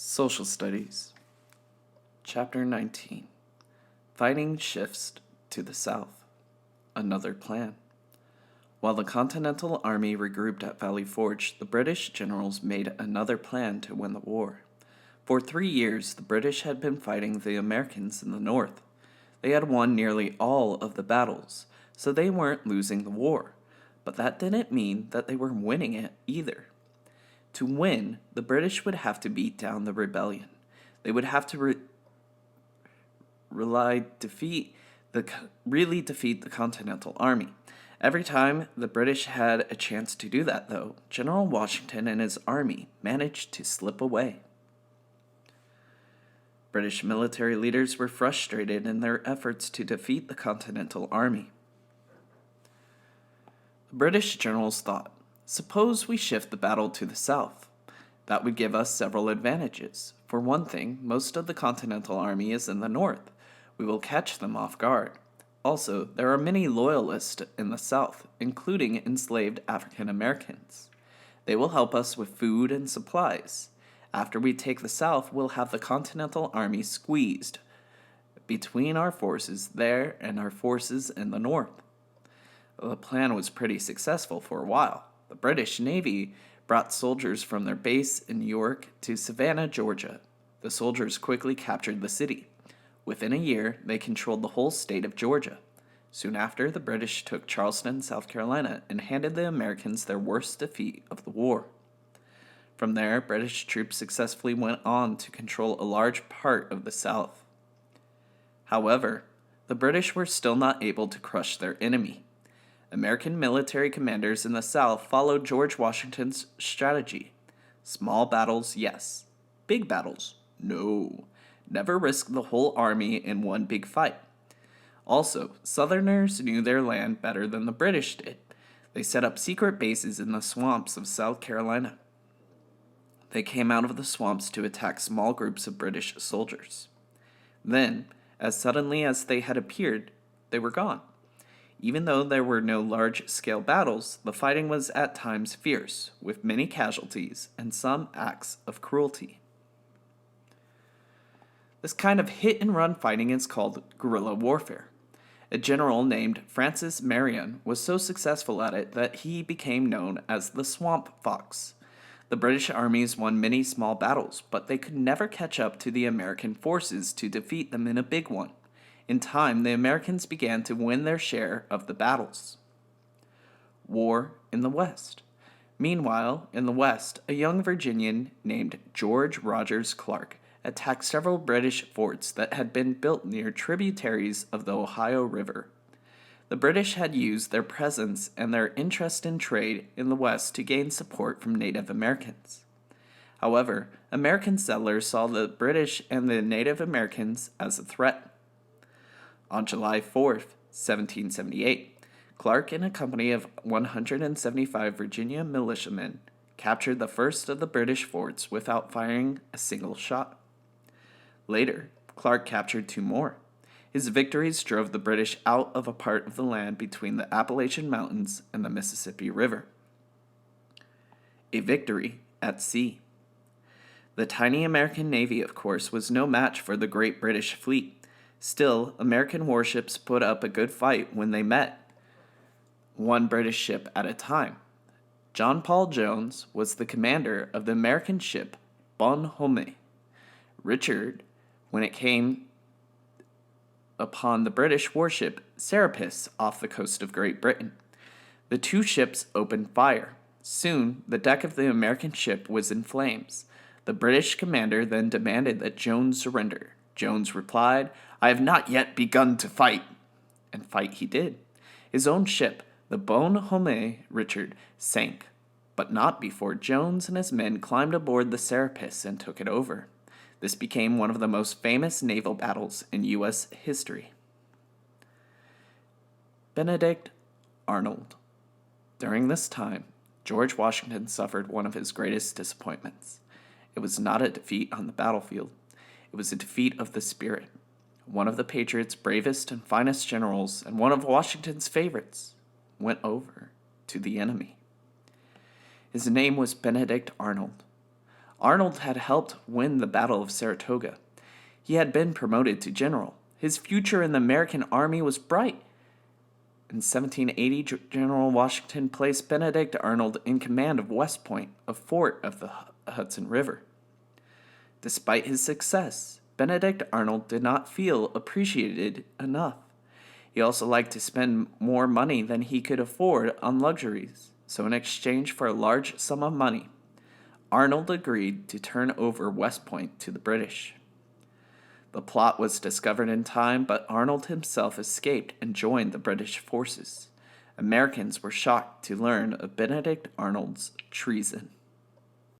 Social Studies, Chapter 19, Fighting Shifts to the South, Another Plan. While the Continental Army regrouped at Valley Forge, the British generals made another plan to win the war. For 3 years, the British had been fighting the Americans in the north. They had won nearly all of the battles, so they weren't losing the war, but that didn't mean that they were winning it either. To win, the British would have to beat down the rebellion. They would have to really defeat the Continental Army. Every time the British had a chance to do that, though, General Washington and his army managed to slip away. British military leaders were frustrated in their efforts to defeat the Continental Army. The British generals thought, suppose we shift the battle to the south. That would give us several advantages. For one thing, most of the Continental Army is in the north. We will catch them off guard. Also, there are many loyalists in the south, including enslaved African Americans. They will help us with food and supplies. After we take the south, we'll have the Continental Army squeezed between our forces there and our forces in the north. The plan was pretty successful for a while. The British Navy brought soldiers from their base in New York to Savannah, Georgia. The soldiers quickly captured the city. Within a year, they controlled the whole state of Georgia. Soon after, the British took Charleston, South Carolina, and handed the Americans their worst defeat of the war. From there, British troops successfully went on to control a large part of the South. However, the British were still not able to crush their enemy. American military commanders in the South followed George Washington's strategy. Small battles, yes. Big battles, no. Never risk the whole army in one big fight. Also, Southerners knew their land better than the British did. They set up secret bases in the swamps of South Carolina. They came out of the swamps to attack small groups of British soldiers. Then, as suddenly as they had appeared, they were gone. Even though there were no large-scale battles, the fighting was at times fierce, with many casualties and some acts of cruelty. This kind of hit-and-run fighting is called guerrilla warfare. A general named Francis Marion was so successful at it that he became known as the Swamp Fox. The British armies won many small battles, but they could never catch up to the American forces to defeat them in a big one. In time, the Americans began to win their share of the battles. War in the West. Meanwhile, in the West, a young Virginian named George Rogers Clark attacked several British forts that had been built near tributaries of the Ohio River. The British had used their presence and their interest in trade in the West to gain support from Native Americans. However, American settlers saw the British and the Native Americans as a threat. On July 4th, 1778, Clark and a company of 175 Virginia militiamen captured the first of the British forts without firing a single shot. Later, Clark captured 2 more. His victories drove the British out of a part of the land between the Appalachian Mountains and the Mississippi River. A victory at sea. The tiny American Navy, of course, was no match for the great British fleet. Still, American warships put up a good fight when they met, one British ship at a time. John Paul Jones was the commander of the American ship Bonhomme. Richard, when it came upon the British warship Serapis off the coast of Great Britain. The 2 ships opened fire. Soon, the deck of the American ship was in flames. The British commander then demanded that Jones surrender. Jones replied, "I have not yet begun to fight." And fight he did. His own ship, the Bonhomme Richard, sank, but not before Jones and his men climbed aboard the Serapis and took it over. This became one of the most famous naval battles in U.S. history. Benedict Arnold. During this time, George Washington suffered one of his greatest disappointments. It was not a defeat on the battlefield. It was a defeat of the spirit. One of the Patriots' bravest and finest generals, and one of Washington's favorites, went over to the enemy. His name was Benedict Arnold. Arnold had helped win the Battle of Saratoga. He had been promoted to general. His future in the American army was bright. In 1780, General Washington placed Benedict Arnold in command of West Point, a fort of the Hudson River. Despite his success, Benedict Arnold did not feel appreciated enough. He also liked to spend more money than he could afford on luxuries, so in exchange for a large sum of money, Arnold agreed to turn over West Point to the British. The plot was discovered in time, but Arnold himself escaped and joined the British forces. Americans were shocked to learn of Benedict Arnold's treason.